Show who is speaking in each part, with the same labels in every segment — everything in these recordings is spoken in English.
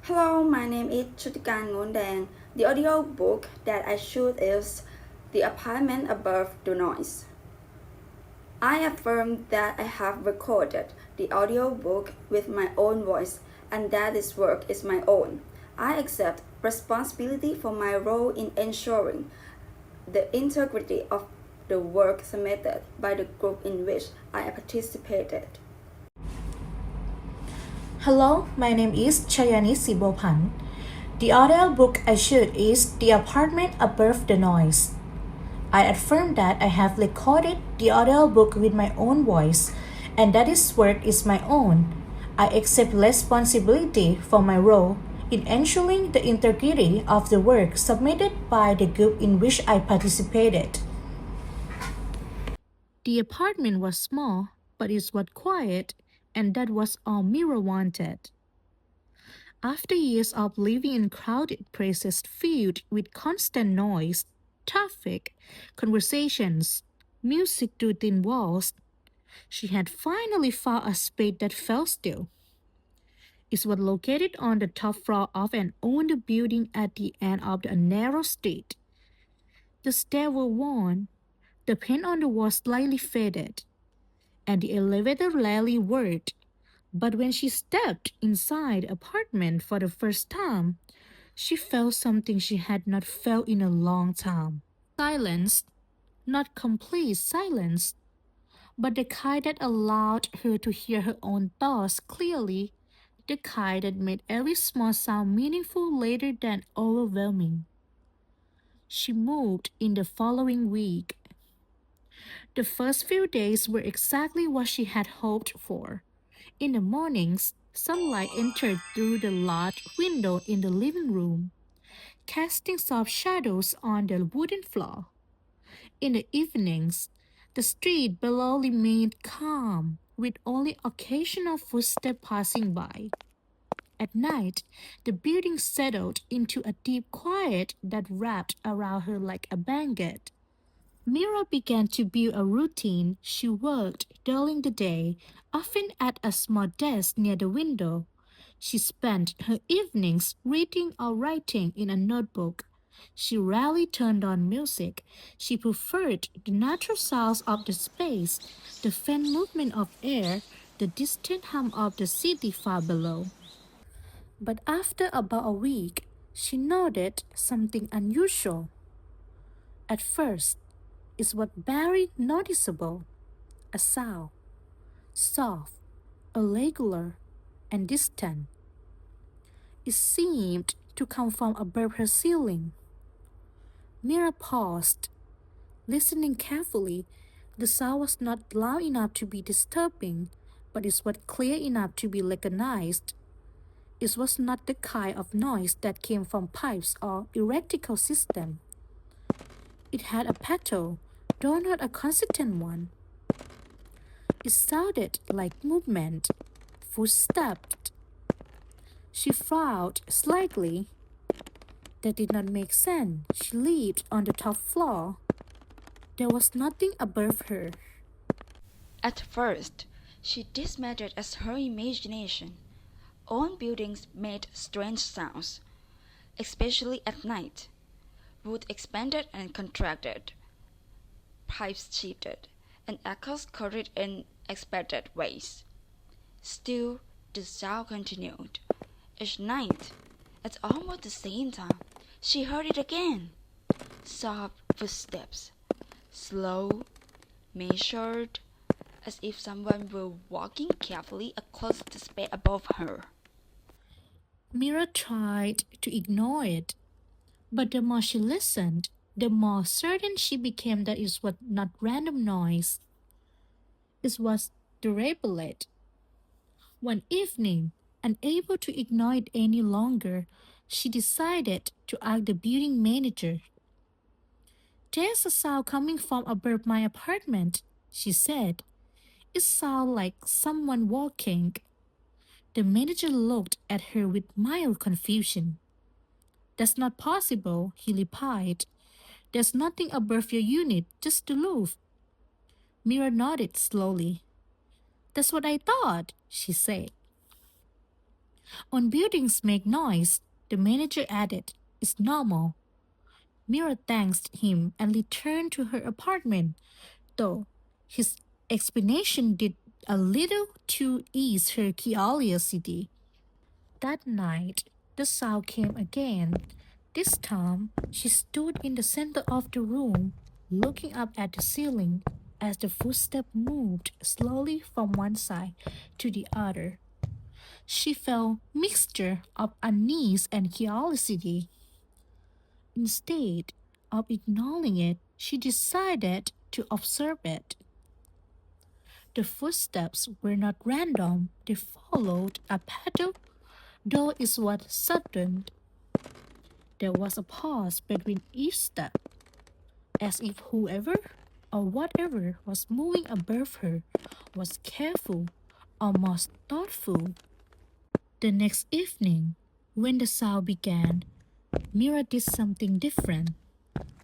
Speaker 1: Hello, my name is Chutikang. The audiobook that I choose is The Apartment Above the Noise. I affirm that I have recorded the audiobook with my own voice and that this work is my own. I accept responsibility for my role in ensuring the integrity of the work submitted by the group in which I participated.
Speaker 2: Hello, my name is Chayani. The audiobook I shoot is The Apartment Above the Noise. I affirm that I have recorded the audiobook with my own voice and that this work is my own. I accept responsibility for my role in ensuring the integrity of the work submitted by the group in which I participated. The apartment was small, but it was quiet, and that was all Mira wanted. After years of living in crowded places filled with constant noise, traffic, conversations, music through thin walls, she had finally found a space that felt still. It was located on the top floor of an old building at the end of a narrow street. The stairs were worn, the paint on the walls slightly faded, and the elevator rarely worked. But when she stepped inside the apartment for the first time, she felt something she had not felt in a long time. Silence, not complete silence, but the kind that allowed her to hear her own thoughts clearly, the kind that made every small sound meaningful rather than overwhelming. She moved in the following week. The first few days were exactly what she had hoped for. In the mornings, sunlight entered through the large window in the living room, casting soft shadows on the wooden floor. In the evenings, the street below remained calm, with only occasional footsteps passing by. At night, the building settled into a deep quiet that wrapped around her like a blanket. Mira began to build a routine. She worked during the day, often at a small desk near the window. She spent her evenings reading or writing in a notebook. She rarely turned on music. She preferred the natural sounds of the space, the faint movement of air, the distant hum of the city far below. But after about a week, she noted something unusual. At first, it was very noticeable, a sound, soft, irregular, and distant. It seemed to come from above her ceiling. Mira paused, listening carefully. The sound was not loud enough to be disturbing, but it was clear enough to be recognized. It was not the kind of noise that came from pipes or electrical system. It had a pattern, though not a consistent one. It sounded like movement, footsteps. She frowned slightly. That did not make sense. She lived on the top floor. There was nothing above her.
Speaker 1: At first, she dismissed it as her imagination. All buildings made strange sounds, especially at night. Wood expanded and contracted. Pipes shifted, and echoes carried in expected ways. Still, the sound continued. Each night, at almost the same time, she heard it again. Soft footsteps, slow, measured, as if someone were walking carefully across the space above her.
Speaker 2: Mira tried to ignore it, but the more she listened, the more certain she became that it was not random noise. It was deliberate. One evening, unable to ignore it any longer, she decided to ask the building manager. "There's a sound coming from above my apartment," she said. "It sounds like someone walking." The manager looked at her with mild confusion. "That's not possible," he replied. "There's nothing above your unit, just the roof." Mira nodded slowly. "That's what I thought," she said. When buildings make noise, the manager added, "It's normal." Mira thanked him and returned to her apartment, though his explanation did a little to ease her curiosity. That night, the sound came again. This time, she stood in the center of the room, looking up at the ceiling as the footstep moved slowly from one side to the other. She felt mixture of unease and curiosity. Instead of ignoring it, she decided to observe it. The footsteps were not random, they followed a pattern, though it was sudden. There was a pause between each step, as if whoever or whatever was moving above her was careful, almost thoughtful. The next evening, when the sound began, Mira did something different.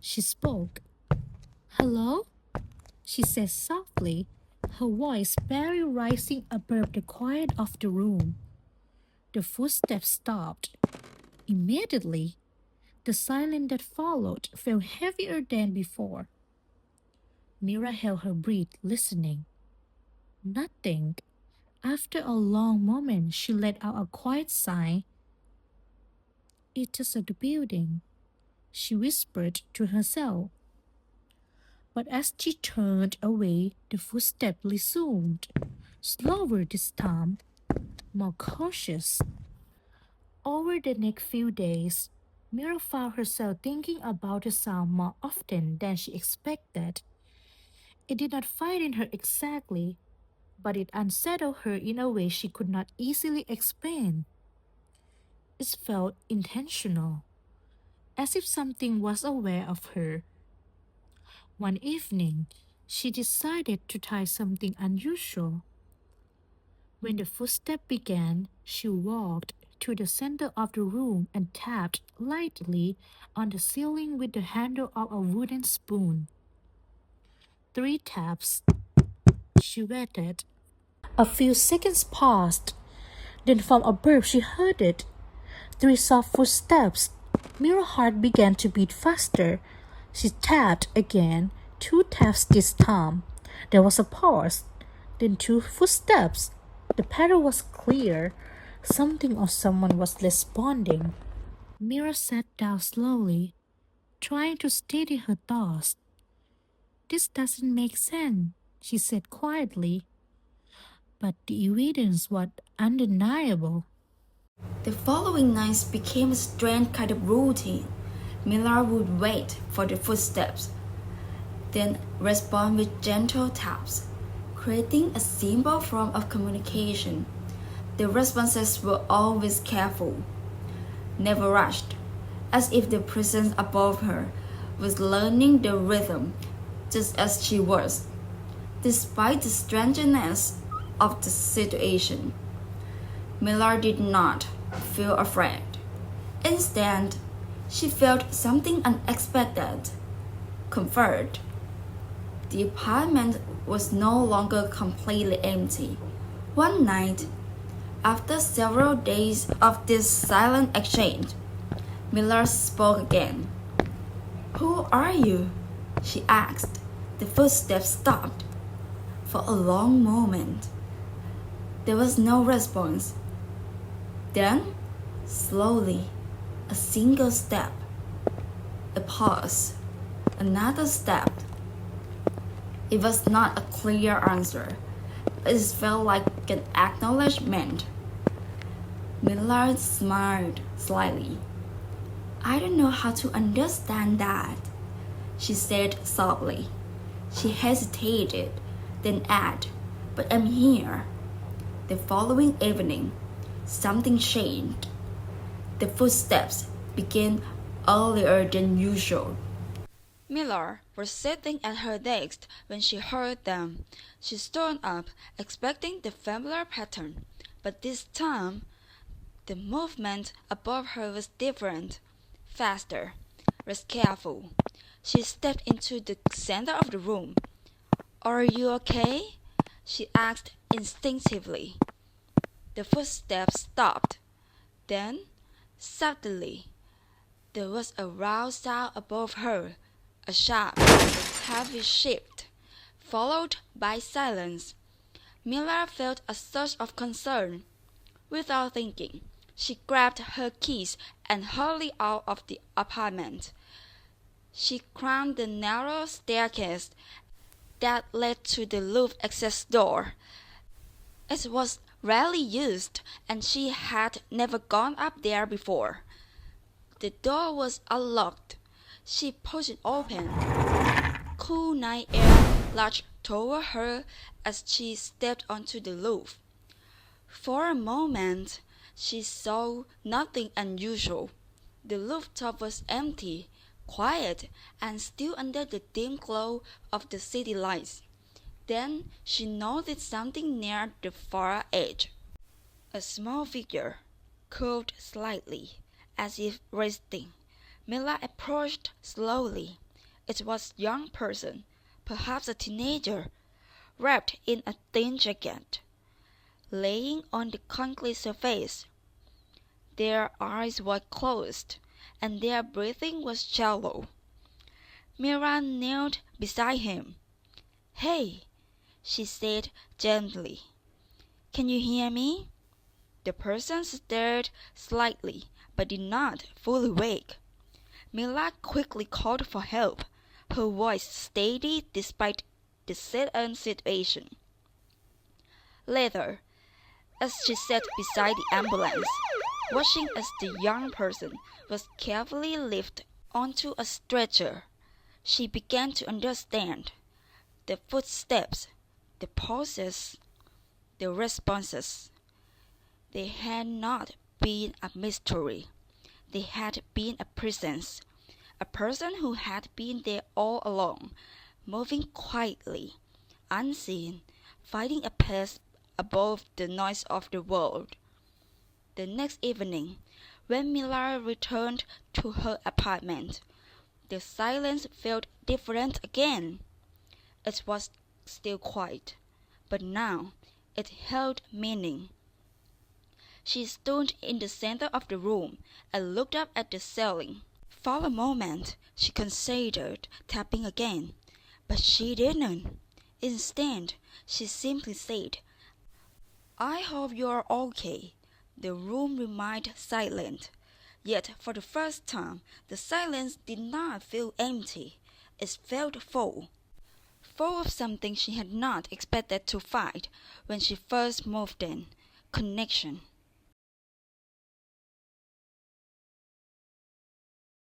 Speaker 2: She spoke. "Hello?" she said softly, her voice barely rising above the quiet of the room. The footsteps stopped. Immediately, the silence that followed felt heavier than before. Mira held her breath, listening. Nothing. After a long moment, she let out a quiet sigh. "It's just the building," she whispered to herself. But as she turned away, the footsteps resumed, slower this time, more cautious. Over the next few days, Mira found herself thinking about the sound more often than she expected. It did not frighten her exactly, but it unsettled her in a way she could not easily explain. It felt intentional, as if something was aware of her. One evening, she decided to try something unusual. When the footstep began, she walked to the center of the room and tapped lightly on the ceiling with the handle of a wooden spoon. 3 taps. She waited. A few seconds passed. Then from above she heard it. 3 soft footsteps. Mira's heart began to beat faster. She tapped again, 2 taps this time. There was a pause, then 2 footsteps. The pattern was clear. Something or someone was responding. Mira sat down slowly, trying to steady her thoughts. "This doesn't make sense," she said quietly, but the evidence was undeniable.
Speaker 1: The following nights became a strange kind of routine. Miller would wait for the footsteps, then respond with gentle taps, creating a simple form of communication. The responses were always careful, never rushed, as if the presence above her was learning the rhythm just as she was. Despite the strangeness of the situation, Miller did not feel afraid. Instead, she felt something unexpected, comfort. The apartment was no longer completely empty. One night, after several days of this silent exchange, Miller spoke again. "Who are you?" she asked. The footsteps stopped. For a long moment, there was no response. Then, slowly, a single step, a pause, another step. It was not a clear answer, but it felt like an acknowledgement. Millard smiled slightly. "I don't know how to understand that," she said softly. She hesitated, then added, "But I'm here." The following evening, something changed. The footsteps began earlier than usual. Miller was sitting at her desk when she heard them. She stood up, expecting the familiar pattern, but this time the movement above her was different, faster, less careful. She stepped into the center of the room. "Are you okay?" she asked instinctively. The footsteps stopped. Then, suddenly, there was a loud sound above her, a sharp, heavy shift, followed by silence. Mila felt a surge of concern. Without thinking, she grabbed her keys and hurried out of the apartment. She climbed the narrow staircase that led to the roof access door. It was rarely used, and she had never gone up there before. The door was unlocked. She pushed it open. Cool night air rushed toward her as she stepped onto the roof. For a moment, she saw nothing unusual. The rooftop was empty, quiet, and still under the dim glow of the city lights. Then she noticed something near the far edge. A small figure, curved slightly, as if resting. Mila approached slowly. It was a young person, perhaps a teenager, wrapped in a thin jacket, laying on the concrete surface. Their eyes were closed, and their breathing was shallow. Mira knelt beside him. "Hey," she said gently. "Can you hear me?" The person stirred slightly, but did not fully wake. Mila quickly called for help, her voice steady despite the sudden situation. Later, as she sat beside the ambulance, watching as the young person was carefully lifted onto a stretcher, she began to understand. The footsteps, the pauses, the responses. They had not been a mystery. They had been a presence, a person who had been there all along, moving quietly, unseen, finding a place above the noise of the world. The next evening, when Mila returned to her apartment, the silence felt different again. It was still quiet, but now it held meaning. She stood in the center of the room and looked up at the ceiling. For a moment, she considered tapping again, but she didn't. Instead, she simply said, "I hope you're okay." The room remained silent. Yet, for the first time, the silence did not feel empty. It felt full. Full of something she had not expected to find when she first moved in: connection.